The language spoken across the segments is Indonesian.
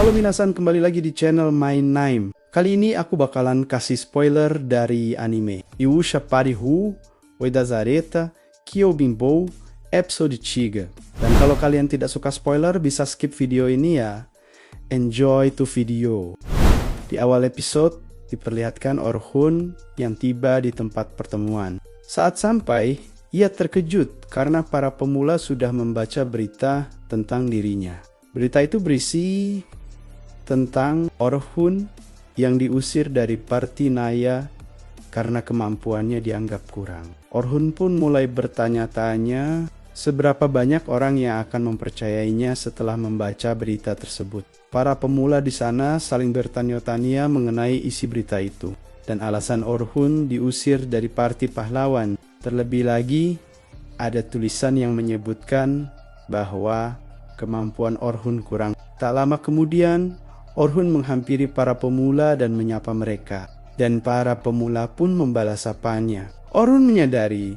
Halo minasan, kembali lagi di channel My Name. Kali ini aku bakalan kasih spoiler dari anime Yusha Parihu, Wedazareta, Kyobimbo, episode 3. Dan kalau kalian tidak suka spoiler, bisa skip video ini ya. Enjoy to video. Di awal episode, diperlihatkan Orhun yang tiba di tempat pertemuan. Saat sampai, ia terkejut karena para pemula sudah membaca berita tentang dirinya. Berita itu berisi tentang Orhun yang diusir dari parti Naya karena kemampuannya dianggap kurang. Orhun pun mulai bertanya-tanya seberapa banyak orang yang akan mempercayainya setelah membaca berita tersebut. Para pemula di sana saling bertanya-tanya mengenai isi berita itu dan alasan Orhun diusir dari parti pahlawan. Terlebih lagi, ada tulisan yang menyebutkan bahwa kemampuan Orhun kurang. Tak lama kemudian, Orhun menghampiri para pemula dan menyapa mereka. Dan para pemula pun membalas sapanya. Orhun menyadari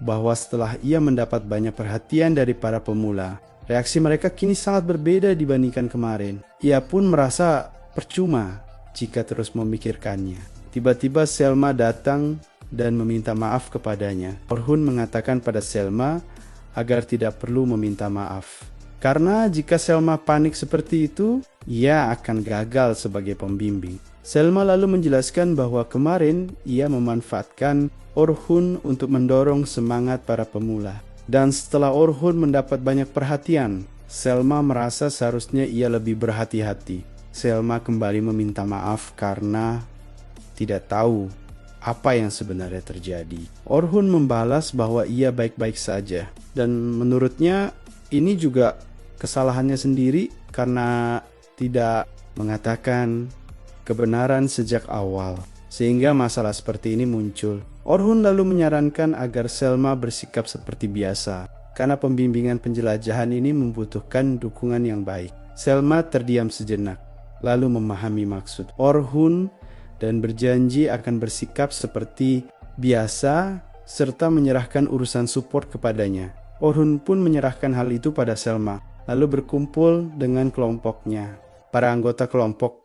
bahwa setelah ia mendapat banyak perhatian dari para pemula, reaksi mereka kini sangat berbeda dibandingkan kemarin. Ia pun merasa percuma jika terus memikirkannya. Tiba-tiba Selma datang dan meminta maaf kepadanya. Orhun mengatakan pada Selma agar tidak perlu meminta maaf. Karena jika Selma panik seperti itu, ia akan gagal sebagai pembimbing. Selma lalu menjelaskan bahwa kemarin ia memanfaatkan Orhun untuk mendorong semangat para pemula. Dan setelah Orhun mendapat banyak perhatian, Selma merasa seharusnya ia lebih berhati-hati. Selma kembali meminta maaf karena tidak tahu apa yang sebenarnya terjadi. Orhun membalas bahwa ia baik-baik saja. Dan menurutnya ini juga kesalahannya sendiri karena tidak mengatakan kebenaran sejak awal, sehingga masalah seperti ini muncul. Orhun lalu menyarankan agar Selma bersikap seperti biasa, karena pembimbingan penjelajahan ini membutuhkan dukungan yang baik. Selma terdiam sejenak, lalu memahami maksud Orhun dan berjanji akan bersikap seperti biasa serta menyerahkan urusan support kepadanya. Orhun pun menyerahkan hal itu pada Selma, lalu berkumpul dengan kelompoknya. Para anggota kelompok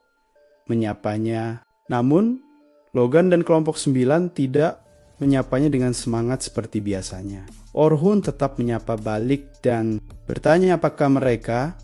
menyapanya. Namun, Logan dan kelompok 9 tidak menyapanya dengan semangat seperti biasanya. Orhun tetap menyapa balik dan bertanya apakah mereka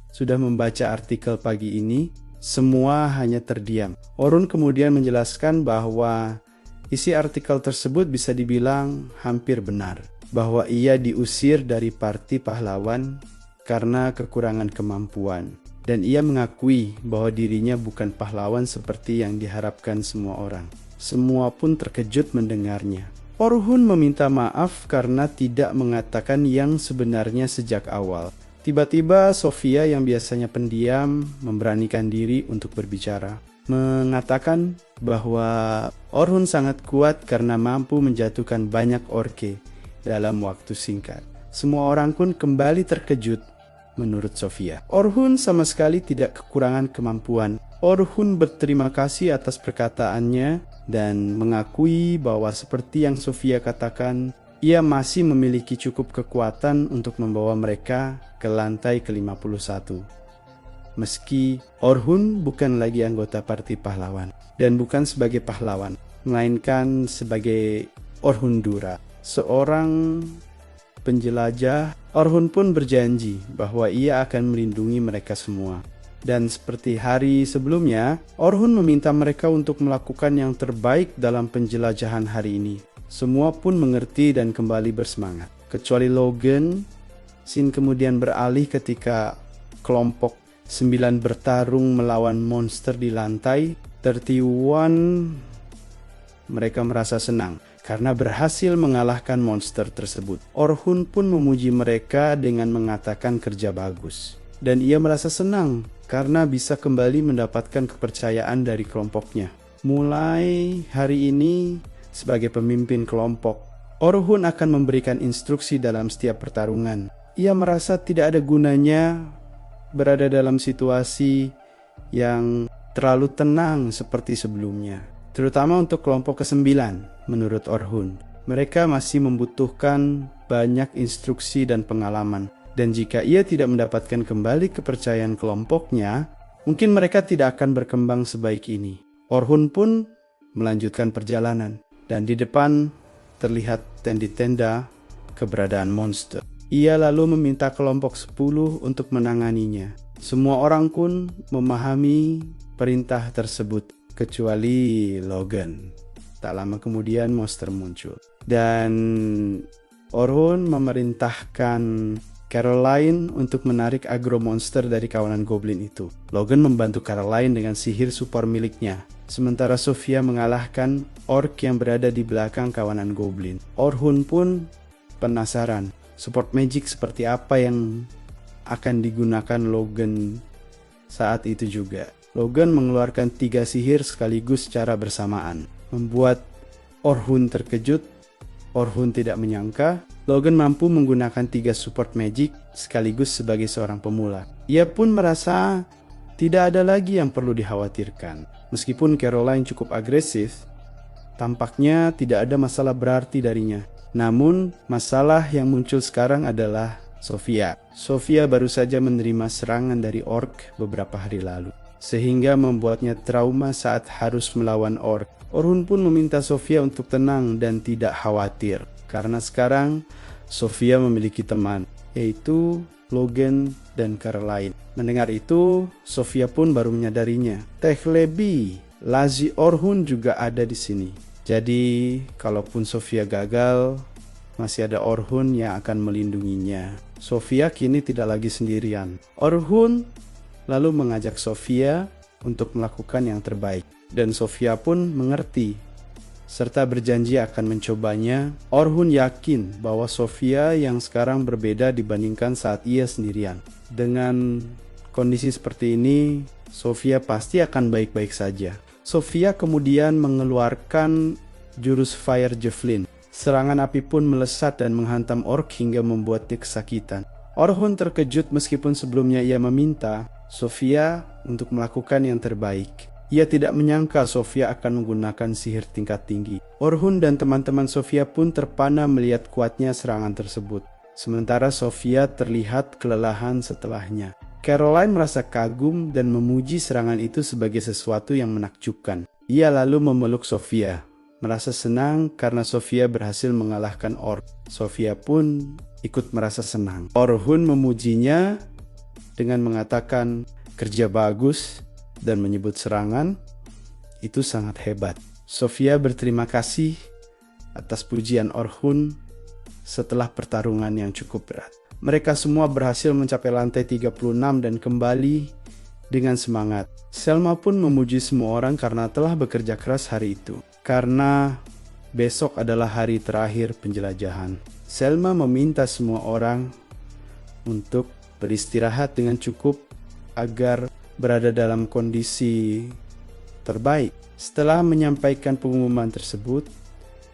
sudah membaca artikel pagi ini. Semua hanya terdiam. Orhun kemudian menjelaskan bahwa isi artikel tersebut bisa dibilang hampir benar. Bahwa ia diusir dari parti pahlawan karena kekurangan kemampuan. Dan ia mengakui bahwa dirinya bukan pahlawan seperti yang diharapkan semua orang. Semua pun terkejut mendengarnya. Orhun meminta maaf karena tidak mengatakan yang sebenarnya sejak awal. Tiba-tiba Sofia yang biasanya pendiam memberanikan diri untuk berbicara. Mengatakan bahwa Orhun sangat kuat karena mampu menjatuhkan banyak orke dalam waktu singkat. Semua orang pun kembali terkejut. Menurut Sofia, Orhun sama sekali tidak kekurangan kemampuan. Orhun berterima kasih atas perkataannya dan mengakui bahwa seperti yang Sofia katakan, ia masih memiliki cukup kekuatan untuk membawa mereka ke lantai ke-51. Meski Orhun bukan lagi anggota parti pahlawan dan bukan sebagai pahlawan, melainkan sebagai Orhundura, seorang penjelajah. Orhun pun berjanji bahwa ia akan melindungi mereka semua. Dan seperti hari sebelumnya, Orhun meminta mereka untuk melakukan yang terbaik dalam penjelajahan hari ini. Semua pun mengerti dan kembali bersemangat. Kecuali Logan. Scene kemudian beralih ketika kelompok 9 bertarung melawan monster di lantai 31. Mereka merasa senang karena berhasil mengalahkan monster tersebut. Orhun pun memuji mereka dengan mengatakan kerja bagus. Dan ia merasa senang karena bisa kembali mendapatkan kepercayaan dari kelompoknya. Mulai hari ini, sebagai pemimpin kelompok, Orhun akan memberikan instruksi dalam setiap pertarungan. Ia merasa tidak ada gunanya berada dalam situasi yang terlalu tenang seperti sebelumnya. Terutama untuk kelompok ke-9, menurut Orhun. Mereka masih membutuhkan banyak instruksi dan pengalaman. Dan jika ia tidak mendapatkan kembali kepercayaan kelompoknya, Mungkin mereka tidak akan berkembang sebaik ini. Orhun pun melanjutkan perjalanan, dan di depan terlihat tenda keberadaan monster. Ia lalu meminta kelompok 10 untuk menanganinya. Semua orang pun memahami perintah tersebut, kecuali Logan. Tak lama kemudian monster muncul. Dan Orhun memerintahkan Caroline untuk menarik agro monster dari kawanan goblin itu. Logan membantu Caroline dengan sihir support miliknya. Sementara Sofia mengalahkan orc yang berada di belakang kawanan goblin. Orhun pun penasaran, support magic seperti apa yang akan digunakan Logan saat itu juga. Logan mengeluarkan 3 sihir sekaligus secara bersamaan, membuat Orhun terkejut. Orhun tidak menyangka Logan mampu menggunakan 3 support magic sekaligus sebagai seorang pemula. Ia pun merasa tidak ada lagi yang perlu dikhawatirkan. Meskipun Caroline cukup agresif, tampaknya tidak ada masalah berarti darinya. Namun, masalah yang muncul sekarang adalah Sofia. Sofia baru saja menerima serangan dari orc beberapa hari lalu, sehingga membuatnya trauma saat harus melawan orc. Orhun pun meminta Sofia untuk tenang dan tidak khawatir, karena sekarang Sofia memiliki teman, yaitu Logan dan Caroline. Mendengar itu, Sofia pun baru menyadarinya. Teh Lebi, Lazi Orhun juga ada di sini. Jadi, kalaupun Sofia gagal, masih ada Orhun yang akan melindunginya. Sofia kini tidak lagi sendirian. Orhun lalu mengajak Sofia untuk melakukan yang terbaik. Dan Sofia pun mengerti, serta berjanji akan mencobanya. Orhun yakin bahwa Sofia yang sekarang berbeda dibandingkan saat ia sendirian. Dengan kondisi seperti ini, Sofia pasti akan baik-baik saja. Sofia kemudian mengeluarkan jurus Fire Javelin. Serangan api pun melesat dan menghantam orc hingga membuatnya kesakitan. Orhun terkejut meskipun sebelumnya ia meminta Sofia untuk melakukan yang terbaik. Ia tidak menyangka Sofia akan menggunakan sihir tingkat tinggi. Orhun dan teman-teman Sofia pun terpana melihat kuatnya serangan tersebut. Sementara Sofia terlihat kelelahan setelahnya. Caroline merasa kagum dan memuji serangan itu sebagai sesuatu yang menakjubkan. Ia lalu memeluk Sofia, merasa senang karena Sofia berhasil mengalahkan orc. Sofia pun ikut merasa senang. Orhun memujinya dengan mengatakan kerja bagus dan menyebut serangan itu sangat hebat. Sofia berterima kasih atas pujian Orhun setelah pertarungan yang cukup berat. Mereka semua berhasil mencapai lantai 36 dan kembali dengan semangat. Selma pun memuji semua orang karena telah bekerja keras hari itu. Karena besok adalah hari terakhir penjelajahan. Selma meminta semua orang untuk beristirahat dengan cukup agar berada dalam kondisi terbaik. Setelah menyampaikan pengumuman tersebut,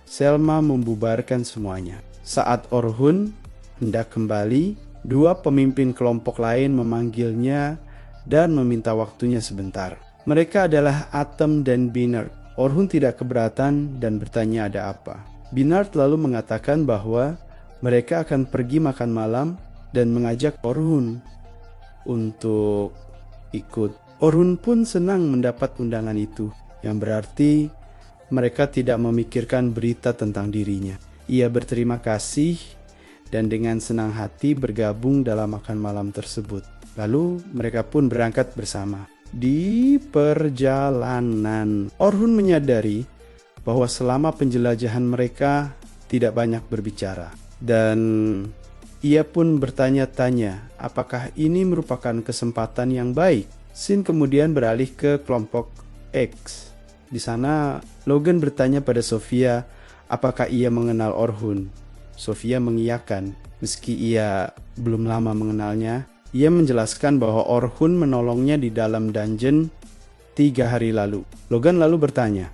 Selma membubarkan semuanya. Saat Orhun hendak kembali, 2 pemimpin kelompok lain memanggilnya dan meminta waktunya sebentar. Mereka adalah Atem dan Binard. Orhun tidak keberatan dan bertanya ada apa. Binard lalu mengatakan bahwa mereka akan pergi makan malam dan mengajak Orhun untuk ikut. Orhun pun senang mendapat undangan itu, yang berarti mereka tidak memikirkan berita tentang dirinya. Ia berterima kasih dan dengan senang hati bergabung dalam makan malam tersebut. Lalu mereka pun berangkat bersama. Di perjalanan, Orhun menyadari bahwa selama penjelajahan mereka tidak banyak berbicara. Dan ia pun bertanya-tanya apakah ini merupakan kesempatan yang baik. Sin kemudian beralih ke kelompok X. Di sana Logan bertanya pada Sofia apakah ia mengenal Orhun. Sofia mengiyakan meski ia belum lama mengenalnya. Ia menjelaskan bahwa Orhun menolongnya di dalam dungeon 3 hari lalu. Logan lalu bertanya,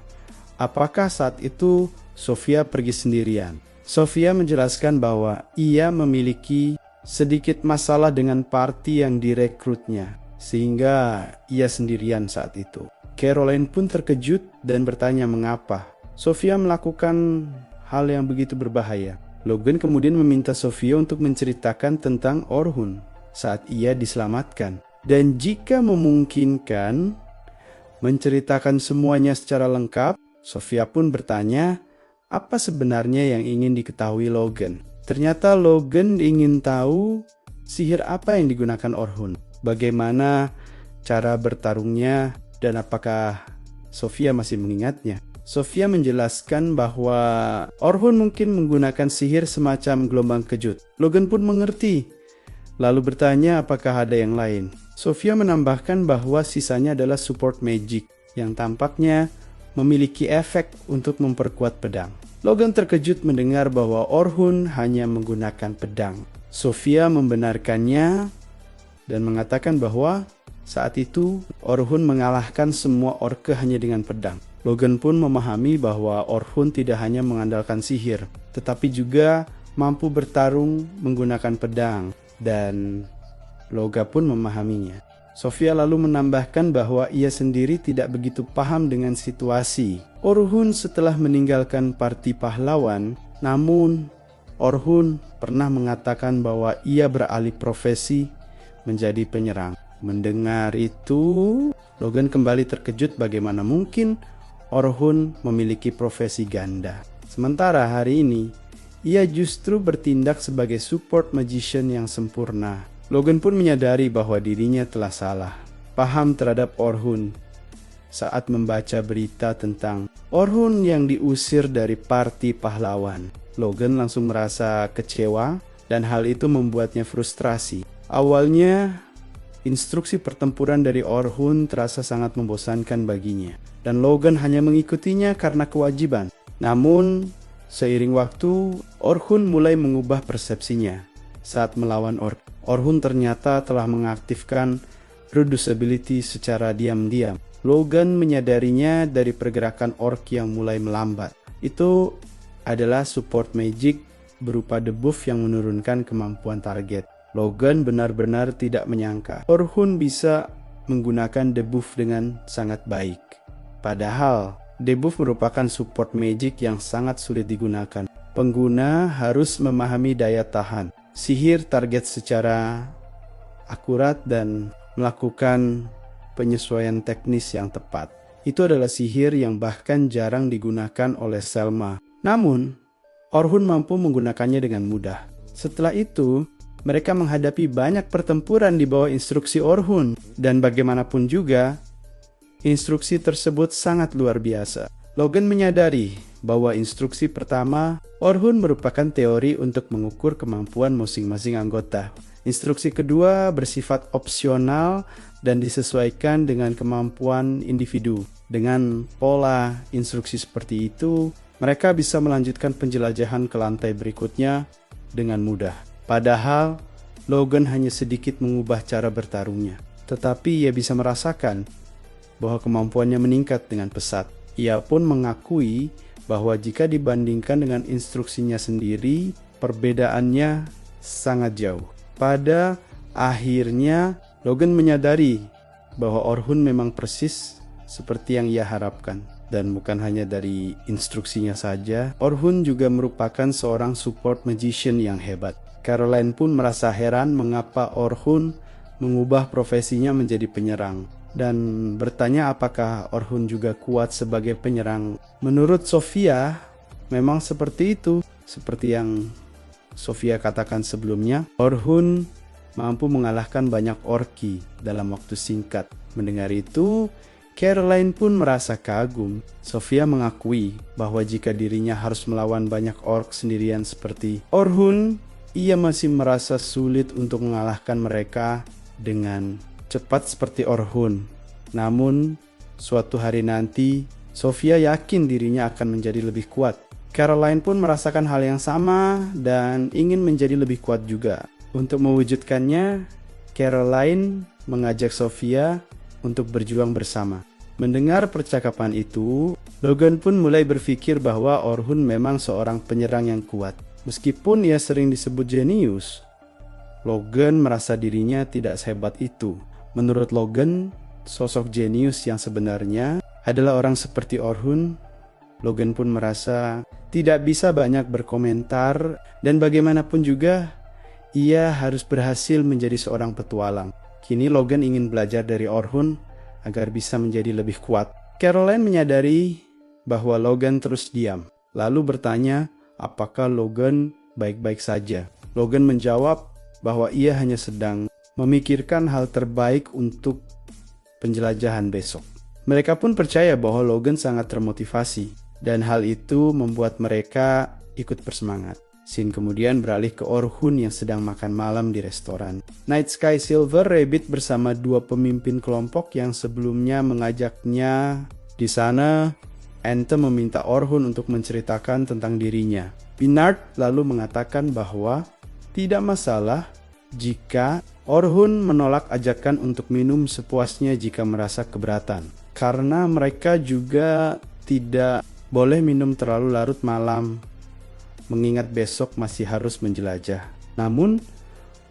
apakah saat itu Sofia pergi sendirian? Sofia menjelaskan bahwa ia memiliki sedikit masalah dengan party yang direkrutnya, sehingga ia sendirian saat itu. Caroline pun terkejut dan bertanya mengapa. Sofia melakukan hal yang begitu berbahaya. Logan kemudian meminta Sofia untuk menceritakan tentang Orhun saat ia diselamatkan. Dan jika memungkinkan, menceritakan semuanya secara lengkap. Sofia pun bertanya, apa sebenarnya yang ingin diketahui Logan? Ternyata Logan ingin tahu sihir apa yang digunakan Orhun, bagaimana cara bertarungnya, dan apakah Sofia masih mengingatnya. Sofia menjelaskan bahwa Orhun mungkin menggunakan sihir semacam gelombang kejut. Logan pun mengerti, lalu bertanya apakah ada yang lain. Sofia menambahkan bahwa sisanya adalah support magic yang tampaknya memiliki efek untuk memperkuat pedang. Logan terkejut mendengar bahwa Orhun hanya menggunakan pedang. Sofia membenarkannya dan mengatakan bahwa saat itu Orhun mengalahkan semua orke hanya dengan pedang. Logan pun memahami bahwa Orhun tidak hanya mengandalkan sihir, tetapi juga mampu bertarung menggunakan pedang, dan Loga pun memahaminya. Sofia lalu menambahkan bahwa ia sendiri tidak begitu paham dengan situasi Orhun setelah meninggalkan parti pahlawan, namun Orhun pernah mengatakan bahwa ia beralih profesi menjadi penyerang. Mendengar itu, Logan kembali terkejut bagaimana mungkin Orhun memiliki profesi ganda. Sementara hari ini, ia justru bertindak sebagai support magician yang sempurna. Logan pun menyadari bahwa dirinya telah salah paham terhadap Orhun saat membaca berita tentang Orhun yang diusir dari parti pahlawan. Logan langsung merasa kecewa dan hal itu membuatnya frustrasi. Awalnya, instruksi pertempuran dari Orhun terasa sangat membosankan baginya, dan Logan hanya mengikutinya karena kewajiban. Namun, seiring waktu, Orhun mulai mengubah persepsinya. Saat melawan ork, Orhun ternyata telah mengaktifkan reducibility secara diam-diam. Logan menyadarinya dari pergerakan ork yang mulai melambat. Itu adalah support magic berupa debuff yang menurunkan kemampuan target. Logan benar-benar tidak menyangka Orhun bisa menggunakan debuff dengan sangat baik. Padahal, debuff merupakan support magic yang sangat sulit digunakan. Pengguna harus memahami daya tahan, sihir target secara akurat, dan melakukan penyesuaian teknis yang tepat. Itu adalah sihir yang bahkan jarang digunakan oleh Selma. Namun, Orhun mampu menggunakannya dengan mudah. Setelah itu, mereka menghadapi banyak pertempuran di bawah instruksi Orhun, dan bagaimanapun juga, instruksi tersebut sangat luar biasa. Logan menyadari bahwa instruksi pertama Orhun merupakan teori untuk mengukur kemampuan masing-masing anggota. Instruksi kedua bersifat opsional dan disesuaikan dengan kemampuan individu. Dengan pola instruksi seperti itu, mereka bisa melanjutkan penjelajahan ke lantai berikutnya dengan mudah. Padahal, Logan hanya sedikit mengubah cara bertarungnya. Tetapi ia bisa merasakan bahwa kemampuannya meningkat dengan pesat. Ia pun mengakui bahwa jika dibandingkan dengan instruksinya sendiri, perbedaannya sangat jauh. Pada akhirnya, Logan menyadari bahwa Orhun memang persis seperti yang ia harapkan. Dan bukan hanya dari instruksinya saja, Orhun juga merupakan seorang support magician yang hebat. Caroline pun merasa heran mengapa Orhun mengubah profesinya menjadi penyerang, dan bertanya apakah Orhun juga kuat sebagai penyerang. Menurut Sofia, memang seperti itu. Seperti yang Sofia katakan sebelumnya, Orhun mampu mengalahkan banyak orki dalam waktu singkat. Mendengar itu, Caroline pun merasa kagum. Sofia mengakui bahwa jika dirinya harus melawan banyak ork sendirian seperti Orhun, ia masih merasa sulit untuk mengalahkan mereka dengan cepat seperti Orhun. Namun, suatu hari nanti, Sofia yakin dirinya akan menjadi lebih kuat. Caroline pun merasakan hal yang sama dan ingin menjadi lebih kuat juga. Untuk mewujudkannya, Caroline mengajak Sofia untuk berjuang bersama. Mendengar percakapan itu, Logan pun mulai berpikir bahwa Orhun memang seorang penyerang yang kuat. Meskipun ia sering disebut jenius, Logan merasa dirinya tidak sehebat itu. Menurut Logan, sosok jenius yang sebenarnya adalah orang seperti Orhun. Logan pun merasa tidak bisa banyak berkomentar, dan bagaimanapun juga ia harus berhasil menjadi seorang petualang. Kini Logan ingin belajar dari Orhun agar bisa menjadi lebih kuat. Caroline menyadari bahwa Logan terus diam, lalu bertanya apakah Logan baik-baik saja. Logan menjawab bahwa ia hanya sedang memikirkan hal terbaik untuk penjelajahan besok. Mereka pun percaya bahwa Logan sangat termotivasi, dan hal itu membuat mereka ikut bersemangat. Scene kemudian beralih ke Orhun yang sedang makan malam di restoran. Night Sky Silver Rabbit bersama dua pemimpin kelompok yang sebelumnya mengajaknya di sana. Anthem meminta Orhun untuk menceritakan tentang dirinya. Bernard lalu mengatakan bahwa tidak masalah jika Orhun menolak ajakan untuk minum sepuasnya jika merasa keberatan. Karena mereka juga tidak boleh minum terlalu larut malam, mengingat besok masih harus menjelajah. Namun,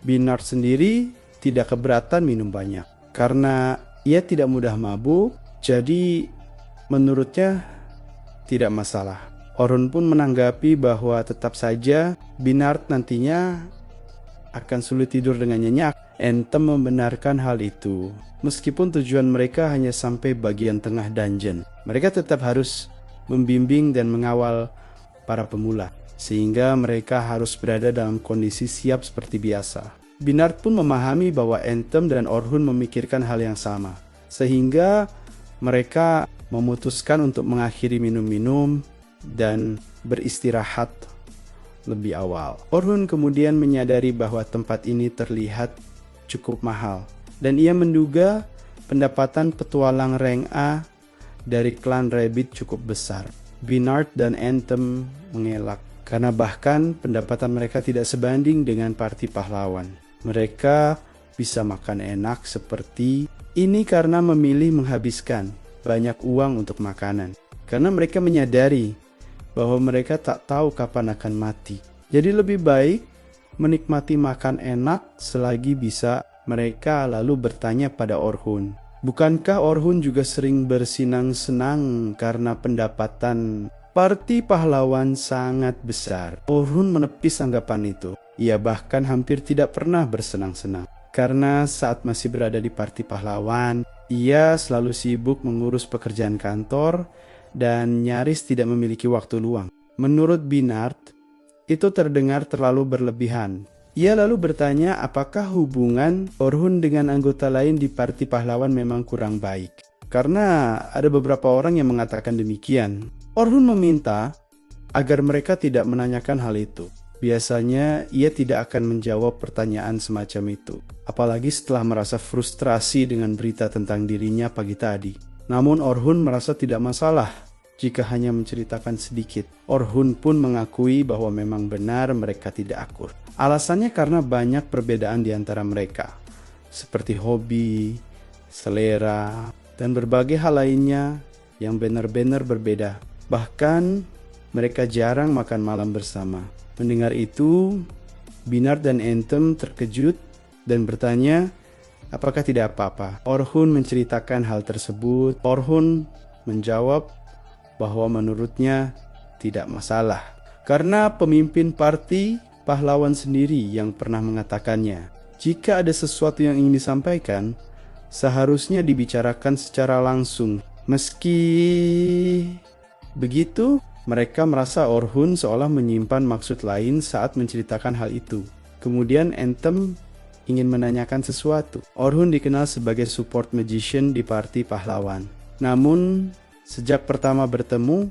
Bernard sendiri tidak keberatan minum banyak. Karena ia tidak mudah mabuk, jadi menurutnya tidak masalah. Orhun pun menanggapi bahwa tetap saja Bernard nantinya akan sulit tidur dengan nyenyak. Anthem membenarkan hal itu. Meskipun tujuan mereka hanya sampai bagian tengah dungeon, mereka tetap harus membimbing dan mengawal para pemula, sehingga mereka harus berada dalam kondisi siap seperti biasa. Bernard pun memahami bahwa Anthem dan Orhun memikirkan hal yang sama, sehingga mereka memutuskan untuk mengakhiri minum-minum dan beristirahat lebih awal. Orhun kemudian menyadari bahwa tempat ini terlihat cukup mahal, dan ia menduga pendapatan petualang rank A dari klan Rabbit cukup besar. Bernard dan Anthem mengelak, karena bahkan pendapatan mereka tidak sebanding dengan parti pahlawan. Mereka bisa makan enak seperti ini karena memilih menghabiskan banyak uang untuk makanan. Karena mereka menyadari bahwa mereka tak tahu kapan akan mati. Jadi lebih baik menikmati makan enak selagi bisa. Mereka lalu bertanya pada Orhun, bukankah Orhun juga sering bersenang-senang karena pendapatan parti pahlawan sangat besar? Orhun menepis anggapan itu. Ia bahkan hampir tidak pernah bersenang-senang. Karena saat masih berada di parti pahlawan, ia selalu sibuk mengurus pekerjaan kantor dan nyaris tidak memiliki waktu luang. Menurut Bernard, itu terdengar terlalu berlebihan. Ia lalu bertanya apakah hubungan Orhun dengan anggota lain di parti pahlawan memang kurang baik. Karena ada beberapa orang yang mengatakan demikian. Orhun meminta agar mereka tidak menanyakan hal itu. Biasanya ia tidak akan menjawab pertanyaan semacam itu, apalagi setelah merasa frustrasi dengan berita tentang dirinya pagi tadi. Namun Orhun merasa tidak masalah jika hanya menceritakan sedikit. Orhun pun mengakui bahwa memang benar mereka tidak akur. Alasannya karena banyak perbedaan di antara mereka, seperti hobi, selera, dan berbagai hal lainnya yang benar-benar berbeda. Bahkan mereka jarang makan malam bersama. Mendengar itu, Bernard dan Anthem terkejut dan bertanya apakah tidak apa-apa. Orhun menceritakan hal tersebut. Orhun menjawab bahwa menurutnya tidak masalah, karena pemimpin parti pahlawan sendiri yang pernah mengatakannya, jika ada sesuatu yang ingin disampaikan, seharusnya dibicarakan secara langsung. Meski begitu, mereka merasa Orhun seolah menyimpan maksud lain saat menceritakan hal itu. Kemudian Anthem ingin menanyakan sesuatu. Orhun dikenal sebagai support magician di parti pahlawan. Namun, sejak pertama bertemu,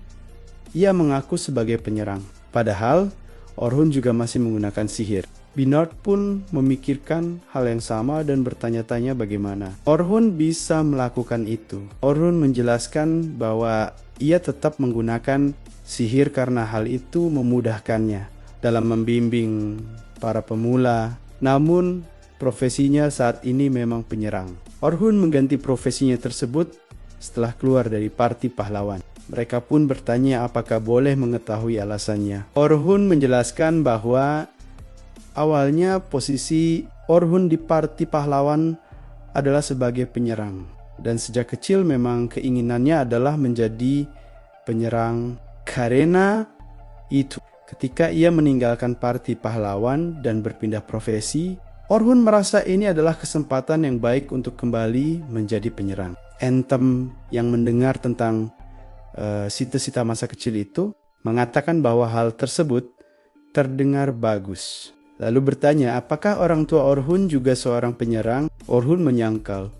ia mengaku sebagai penyerang. Padahal, Orhun juga masih menggunakan sihir. Bernard pun memikirkan hal yang sama dan bertanya-tanya bagaimana Orhun bisa melakukan itu. Orhun menjelaskan bahwa ia tetap menggunakan sihir karena hal itu memudahkannya dalam membimbing para pemula. Namun, profesinya saat ini memang penyerang. Orhun mengganti profesinya tersebut setelah keluar dari parti pahlawan. Mereka pun bertanya apakah boleh mengetahui alasannya. Orhun menjelaskan bahwa awalnya posisi Orhun di parti pahlawan adalah sebagai penyerang. Dan sejak kecil memang keinginannya adalah menjadi penyerang. Karena itu, ketika ia meninggalkan parti pahlawan dan berpindah profesi, Orhun merasa ini adalah kesempatan yang baik untuk kembali menjadi penyerang. Anthem yang mendengar tentang cita-cita masa kecil itu mengatakan bahwa hal tersebut terdengar bagus. Lalu bertanya, apakah orang tua Orhun juga seorang penyerang? Orhun menyangkal,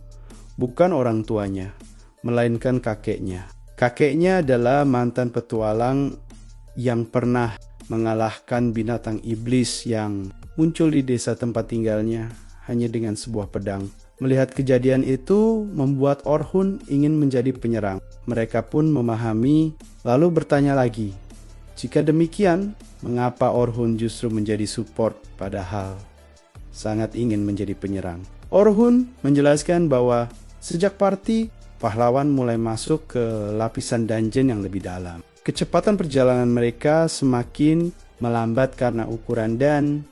bukan orang tuanya, melainkan kakeknya. Kakeknya adalah mantan petualang yang pernah mengalahkan binatang iblis yang muncul di desa tempat tinggalnya hanya dengan sebuah pedang. Melihat kejadian itu membuat Orhun ingin menjadi penyerang. Mereka pun memahami, lalu bertanya lagi, jika demikian, mengapa Orhun justru menjadi support padahal sangat ingin menjadi penyerang? Orhun menjelaskan bahwa sejak party, pahlawan mulai masuk ke lapisan dungeon yang lebih dalam. Kecepatan perjalanan mereka semakin melambat karena ukuran dan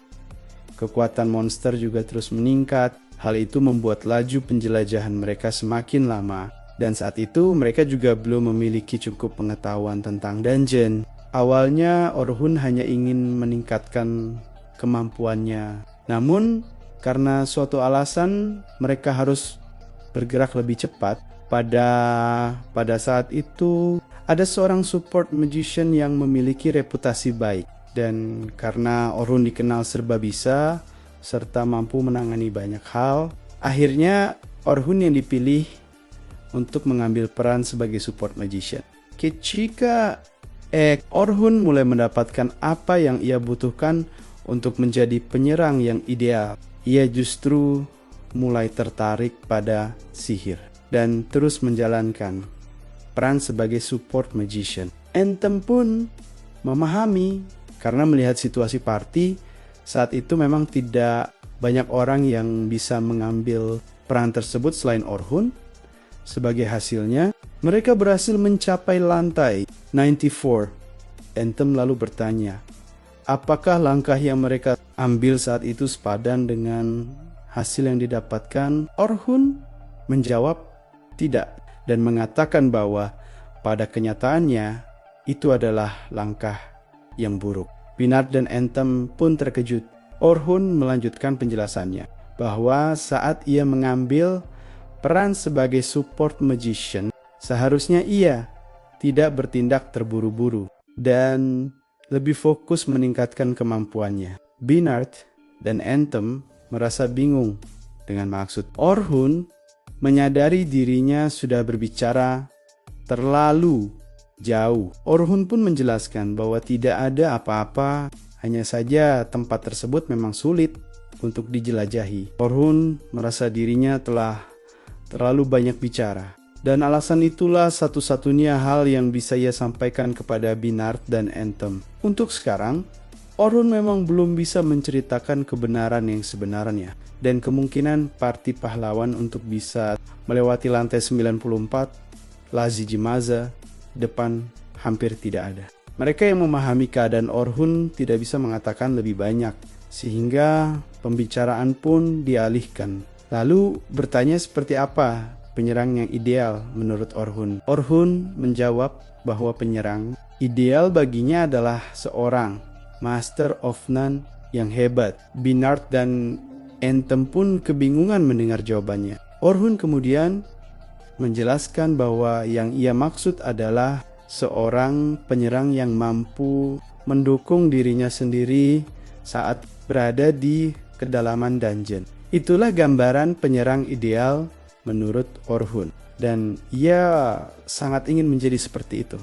kekuatan monster juga terus meningkat. Hal itu membuat laju penjelajahan mereka semakin lama. Dan saat itu mereka juga belum memiliki cukup pengetahuan tentang dungeon. Awalnya Orhun hanya ingin meningkatkan kemampuannya. Namun karena suatu alasan mereka harus bergerak lebih cepat. Pada saat itu ada seorang support magician yang memiliki reputasi baik. Dan karena Orhun dikenal serba bisa serta mampu menangani banyak hal, akhirnya Orhun yang dipilih untuk mengambil peran sebagai support magician. Ketika Orhun mulai mendapatkan apa yang ia butuhkan untuk menjadi penyerang yang ideal, ia justru mulai tertarik pada sihir dan terus menjalankan peran sebagai support magician. Anthem pun memahami karena melihat situasi party saat itu memang tidak banyak orang yang bisa mengambil peran tersebut selain Orhun. Sebagai hasilnya, mereka berhasil mencapai lantai 94. Anthem lalu bertanya, apakah langkah yang mereka ambil saat itu sepadan dengan hasil yang didapatkan? Orhun menjawab tidak dan mengatakan bahwa pada kenyataannya itu adalah langkah yang buruk. Binard dan Anthem pun terkejut. Orhun melanjutkan penjelasannya bahwa saat ia mengambil peran sebagai support magician, seharusnya ia tidak bertindak terburu-buru dan lebih fokus meningkatkan kemampuannya. Binard dan Anthem merasa bingung dengan maksud Orhun, menyadari dirinya sudah berbicara terlalu jauh. Orhun pun menjelaskan bahwa tidak ada apa-apa, hanya saja tempat tersebut memang sulit untuk dijelajahi. Orhun merasa dirinya telah terlalu banyak bicara, dan alasan itulah satu-satunya hal yang bisa ia sampaikan kepada Binard dan Anthem. Untuk sekarang, Orhun memang belum bisa menceritakan kebenaran yang sebenarnya, dan kemungkinan parti pahlawan untuk bisa melewati lantai 94, Lazijimaza, depan hampir tidak ada. Mereka yang memahami keadaan Orhun tidak bisa mengatakan lebih banyak, sehingga pembicaraan pun dialihkan. Lalu bertanya seperti apa penyerang yang ideal menurut Orhun. Orhun menjawab bahwa penyerang ideal baginya adalah seorang Master of None yang hebat. Binard dan Anthem pun kebingungan mendengar jawabannya. Orhun kemudian menjelaskan bahwa yang ia maksud adalah seorang penyerang yang mampu mendukung dirinya sendiri saat berada di kedalaman dungeon. Itulah gambaran penyerang ideal menurut Orhun, dan ia sangat ingin menjadi seperti itu.